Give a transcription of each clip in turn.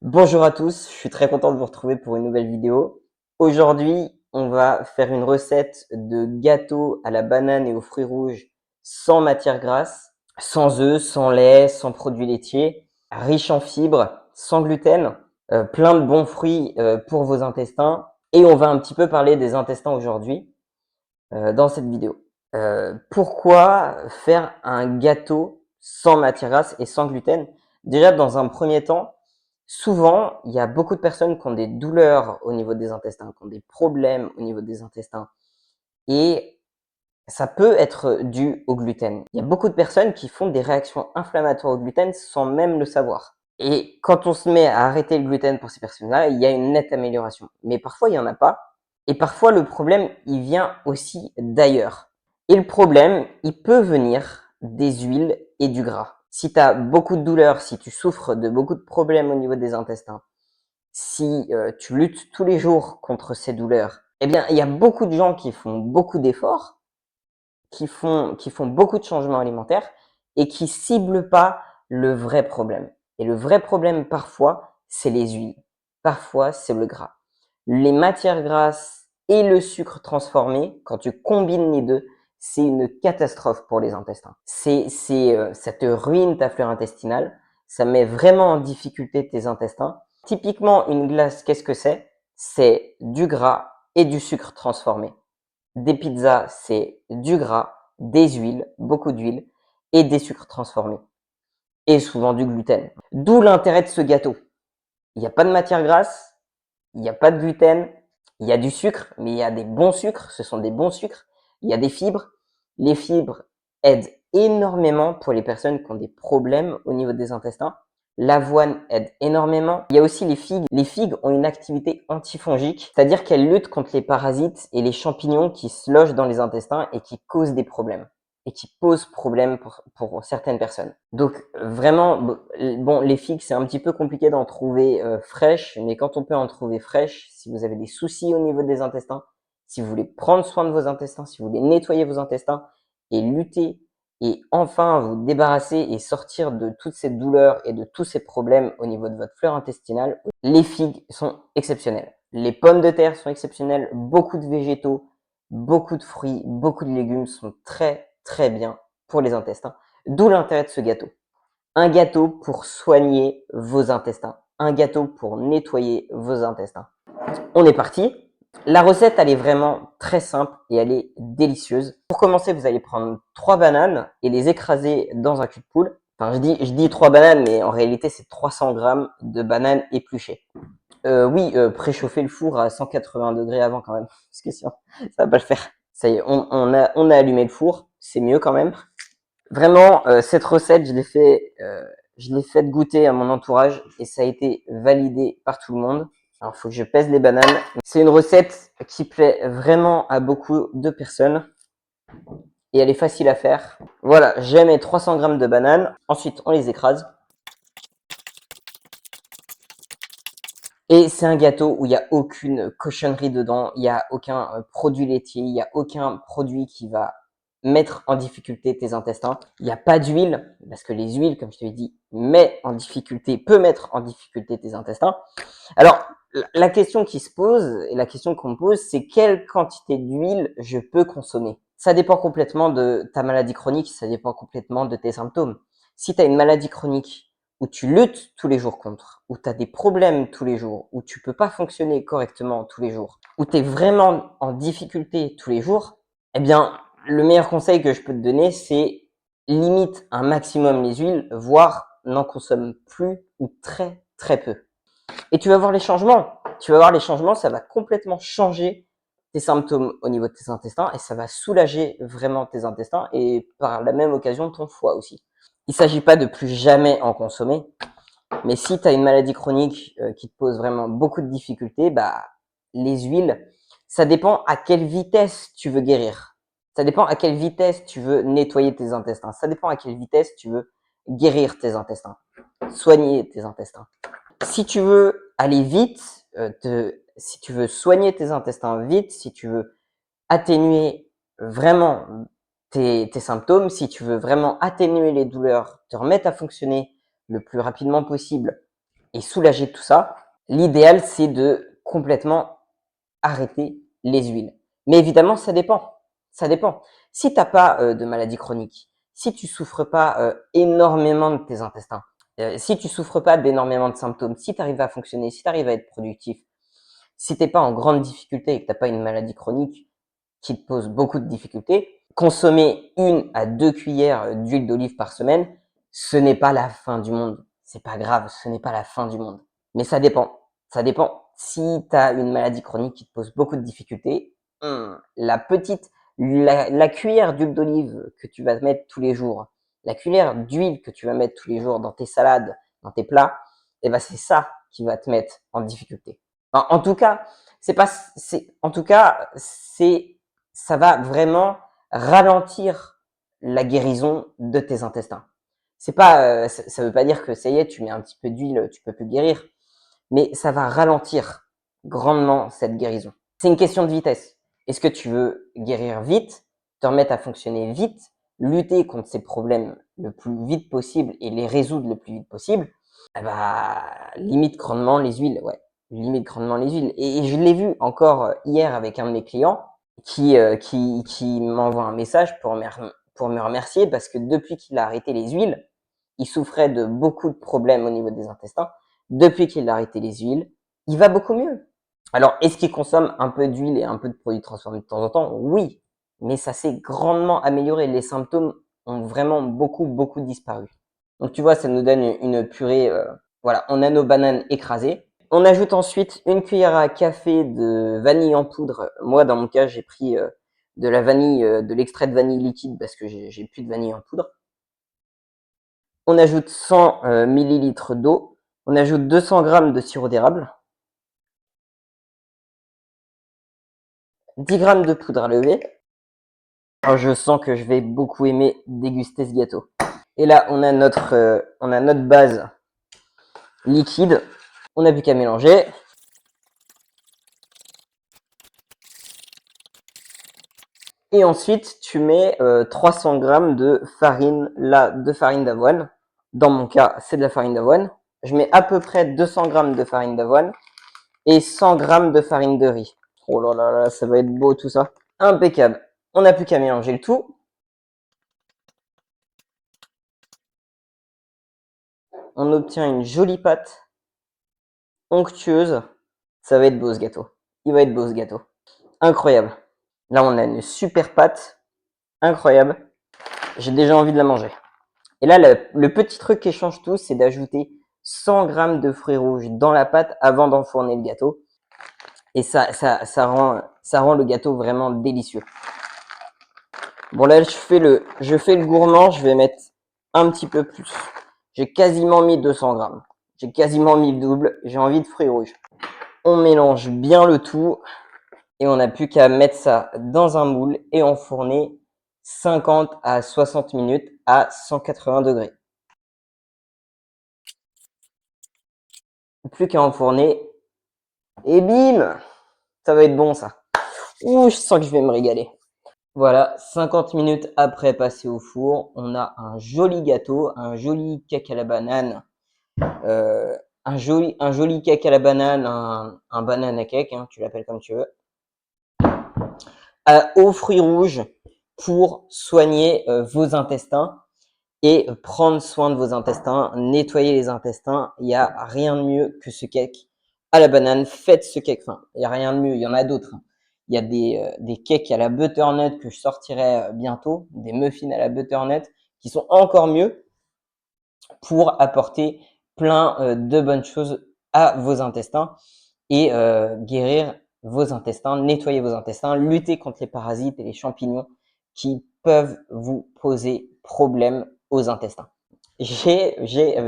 Bonjour à tous, je suis très content de vous retrouver pour une nouvelle vidéo. Aujourd'hui, on va faire une recette de gâteau à la banane et aux fruits rouges sans matière grasse, sans œufs, sans lait, sans produits laitiers, riche en fibres, sans gluten, plein de bons fruits pour vos intestins. Et on va un petit peu parler des intestins aujourd'hui dans cette vidéo. Pourquoi faire un gâteau sans matière grasse et sans gluten? Déjà, dans un premier temps, souvent, il y a beaucoup de personnes qui ont des douleurs au niveau des intestins, qui ont des problèmes au niveau des intestins. Et ça peut être dû au gluten. Il y a beaucoup de personnes qui font des réactions inflammatoires au gluten sans même le savoir. Et quand on se met à arrêter le gluten pour ces personnes-là, il y a une nette amélioration. Mais parfois, il n'y en a pas. Et parfois, le problème, il vient aussi d'ailleurs. Et le problème, il peut venir des huiles et du gras. Si tu as beaucoup de douleurs, si tu souffres de beaucoup de problèmes au niveau des intestins, si tu luttes tous les jours contre ces douleurs, eh bien, il y a beaucoup de gens qui font beaucoup d'efforts, qui font beaucoup de changements alimentaires et qui ciblent pas le vrai problème. Et le vrai problème, parfois, c'est les huiles. Parfois, c'est le gras. Les matières grasses et le sucre transformé, quand tu combines les deux, c'est une catastrophe pour les intestins. Ça te ruine ta flore intestinale, ça met vraiment en difficulté tes intestins. Typiquement, une glace, qu'est-ce que c'est? C'est du gras et du sucre transformé. Des pizzas, c'est du gras, des huiles, beaucoup d'huile et des sucres transformés. Et souvent du gluten. D'où l'intérêt de ce gâteau. Il n'y a pas de matière grasse, il n'y a pas de gluten, il y a du sucre, mais il y a des bons sucres, ce sont des bons sucres. Il y a des fibres. Les fibres aident énormément pour les personnes qui ont des problèmes au niveau des intestins. L'avoine aide énormément. Il y a aussi les figues. Les figues ont une activité antifongique, c'est-à-dire qu'elles luttent contre les parasites et les champignons qui se logent dans les intestins et qui causent des problèmes et qui posent problème pour certaines personnes. Donc vraiment, bon, les figues, c'est un petit peu compliqué d'en trouver fraîches, mais quand on peut en trouver fraîches, si vous avez des soucis au niveau des intestins, si vous voulez prendre soin de vos intestins, si vous voulez nettoyer vos intestins et lutter et enfin vous débarrasser et sortir de toutes ces douleurs et de tous ces problèmes au niveau de votre flore intestinale, les figues sont exceptionnelles. Les pommes de terre sont exceptionnelles, beaucoup de végétaux, beaucoup de fruits, beaucoup de légumes sont très très bien pour les intestins. D'où l'intérêt de ce gâteau. Un gâteau pour soigner vos intestins. Un gâteau pour nettoyer vos intestins. On est parti. La recette, elle est vraiment très simple et elle est délicieuse. Pour commencer, vous allez prendre 3 bananes et les écraser dans un cul de poule. Enfin, je dis 3 bananes, mais en réalité, c'est 300 grammes de bananes épluchées. Oui, préchauffer le four à 180 degrés avant quand même, parce que sinon, ça va pas le faire. Ça y est, on a allumé le four, c'est mieux quand même. Vraiment, cette recette, je l'ai faite goûter à mon entourage et ça a été validé par tout le monde. Alors, il faut que je pèse les bananes. C'est une recette qui plaît vraiment à beaucoup de personnes et elle est facile à faire. Voilà, j'ai mes 300 grammes de bananes. Ensuite, on les écrase. Et c'est un gâteau où il n'y a aucune cochonnerie dedans, il n'y a aucun produit laitier, il n'y a aucun produit qui va mettre en difficulté tes intestins. Il n'y a pas d'huile, parce que les huiles, comme je te l'ai dit, peut mettre en difficulté tes intestins. Alors, la question qui se pose, et la question qu'on me pose, c'est quelle quantité d'huile je peux consommer? Ça dépend complètement de ta maladie chronique, ça dépend complètement de tes symptômes. Si tu as une maladie chronique où tu luttes tous les jours contre, où tu as des problèmes tous les jours, où tu peux pas fonctionner correctement tous les jours, où tu es vraiment en difficulté tous les jours, eh bien, le meilleur conseil que je peux te donner, c'est limite un maximum les huiles, voire n'en consomme plus ou très très peu. Et tu vas voir les changements. Tu vas voir les changements, ça va complètement changer tes symptômes au niveau de tes intestins et ça va soulager vraiment tes intestins et par la même occasion ton foie aussi. Il ne s'agit pas de plus jamais en consommer, mais si tu as une maladie chronique qui te pose vraiment beaucoup de difficultés, bah, les huiles, ça dépend à quelle vitesse tu veux guérir. Ça dépend à quelle vitesse tu veux nettoyer tes intestins. Ça dépend à quelle vitesse tu veux guérir tes intestins, soigner tes intestins. Si tu veux aller vite, si tu veux soigner tes intestins vite, si tu veux atténuer vraiment tes symptômes, si tu veux vraiment atténuer les douleurs, te remettre à fonctionner le plus rapidement possible et soulagé de tout ça, l'idéal, c'est de complètement arrêter les huiles. Mais évidemment, ça dépend. Ça dépend. Si tu n'as pas de maladie chronique, si tu souffres pas énormément de tes intestins, si tu souffres pas d'énormément de symptômes, si tu arrives à fonctionner, si tu arrives à être productif, si tu n'es pas en grande difficulté et que tu n'as pas une maladie chronique qui te pose beaucoup de difficultés, consommer 1 à 2 cuillères d'huile d'olive par semaine, ce n'est pas la fin du monde. C'est pas grave, ce n'est pas la fin du monde. Mais ça dépend. Ça dépend. Si tu as une maladie chronique qui te pose beaucoup de difficultés, la cuillère d'huile d'olive que tu vas mettre tous les jours, la cuillère d'huile que tu vas mettre tous les jours dans tes salades, dans tes plats, eh ben c'est ça qui va te mettre en difficulté. En tout cas, ça va vraiment ralentir la guérison de tes intestins. C'est pas, ça veut pas dire que ça y est, tu mets un petit peu d'huile, tu peux plus guérir, mais ça va ralentir grandement cette guérison. C'est une question de vitesse. Est-ce que tu veux guérir vite, te remettre à fonctionner vite, lutter contre ces problèmes le plus vite possible et les résoudre le plus vite possible? Eh bah, limite grandement les huiles, ouais. Limite grandement les huiles. Et je l'ai vu encore hier avec un de mes clients qui m'envoie un message pour me remercier parce que depuis qu'il a arrêté les huiles, il souffrait de beaucoup de problèmes au niveau des intestins. Depuis qu'il a arrêté les huiles, il va beaucoup mieux. Alors, est-ce qu'il consomme un peu d'huile et un peu de produits transformés de temps en temps? Oui, mais ça s'est grandement amélioré. Les symptômes ont vraiment beaucoup disparu. Donc tu vois, ça nous donne une purée. Voilà, on a nos bananes écrasées. On ajoute ensuite 1 cuillère à café de vanille en poudre. Moi, dans mon cas, j'ai pris de la vanille, de l'extrait de vanille liquide parce que j'ai plus de vanille en poudre. On ajoute 100 millilitres d'eau. On ajoute 200 grammes de sirop d'érable. 10 grammes de poudre à lever. Alors, je sens que je vais beaucoup aimer déguster ce gâteau. Et là, on a notre base liquide. On n'a plus qu'à mélanger. Et ensuite, tu mets 300 grammes de farine d'avoine. Dans mon cas, c'est de la farine d'avoine. Je mets à peu près 200 grammes de farine d'avoine et 100 grammes de farine de riz. Oh là là là, ça va être beau tout ça. Impeccable. On n'a plus qu'à mélanger le tout. On obtient une jolie pâte onctueuse. Ça va être beau ce gâteau. Il va être beau ce gâteau. Incroyable. Là, on a une super pâte. Incroyable. J'ai déjà envie de la manger. Et là, le petit truc qui change tout, c'est d'ajouter 100 grammes de fruits rouges dans la pâte avant d'enfourner le gâteau. Et ça rend le gâteau vraiment délicieux. Bon, là, je fais le gourmand, je vais mettre un petit peu plus. J'ai quasiment mis 200 grammes. J'ai quasiment mis le double. J'ai envie de fruits rouges. On mélange bien le tout. Et on n'a plus qu'à mettre ça dans un moule et enfourner 50 à 60 minutes à 180 degrés. Plus qu'à enfourner. Et bim! Ça va être bon ça. Ouh, je sens que je vais me régaler. Voilà, 50 minutes après passer au four, on a un joli gâteau, un joli cake à la banane, un joli cake à la banane, un banana cake, hein, tu l'appelles comme tu veux, aux fruits rouges pour soigner vos intestins et prendre soin de vos intestins, nettoyer les intestins. Il n'y a rien de mieux que ce cake à la banane. Faites ce cake. Enfin, il n'y a rien de mieux. Il y en a d'autres. Il y a des cakes à la butternut que je sortirai bientôt, des muffins à la butternut qui sont encore mieux pour apporter plein de bonnes choses à vos intestins et guérir vos intestins, nettoyer vos intestins, lutter contre les parasites et les champignons qui peuvent vous poser problème aux intestins. J'ai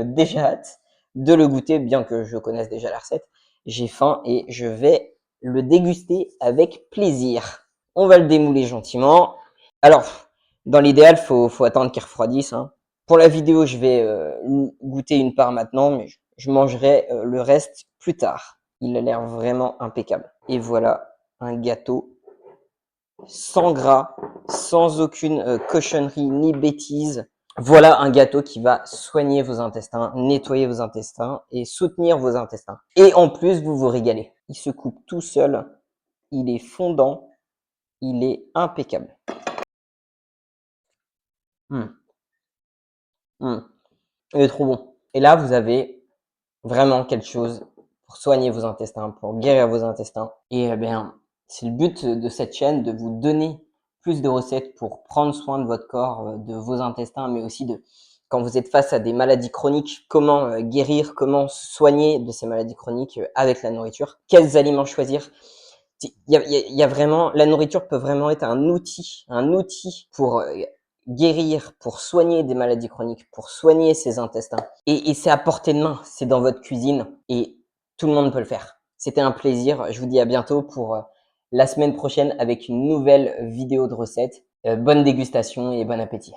déjà hâte de le goûter, bien que je connaisse déjà la recette. J'ai faim et je vais le déguster avec plaisir. On va le démouler gentiment. Alors, dans l'idéal, faut attendre qu'il refroidisse, hein. Pour la vidéo, je vais goûter une part maintenant, mais je mangerai le reste plus tard. Il a l'air vraiment impeccable. Et voilà, un gâteau sans gras, sans aucune cochonnerie ni bêtise. Voilà un gâteau qui va soigner vos intestins, nettoyer vos intestins et soutenir vos intestins. Et en plus, vous vous régalez. Il se coupe tout seul, il est fondant, il est impeccable. Mmh, mmh. Il est trop bon. Et là, vous avez vraiment quelque chose pour soigner vos intestins, pour guérir vos intestins. Et bien, c'est le but de cette chaîne, de vous donner plus de recettes pour prendre soin de votre corps, de vos intestins, mais aussi de quand vous êtes face à des maladies chroniques, comment guérir, comment se soigner de ces maladies chroniques avec la nourriture, quels aliments choisir. Il y a vraiment, la nourriture peut vraiment être un outil pour guérir, pour soigner des maladies chroniques, pour soigner ses intestins. Et c'est à portée de main, c'est dans votre cuisine et tout le monde peut le faire. C'était un plaisir. Je vous dis à bientôt pour la semaine prochaine avec une nouvelle vidéo de recette. Bonne dégustation et bon appétit.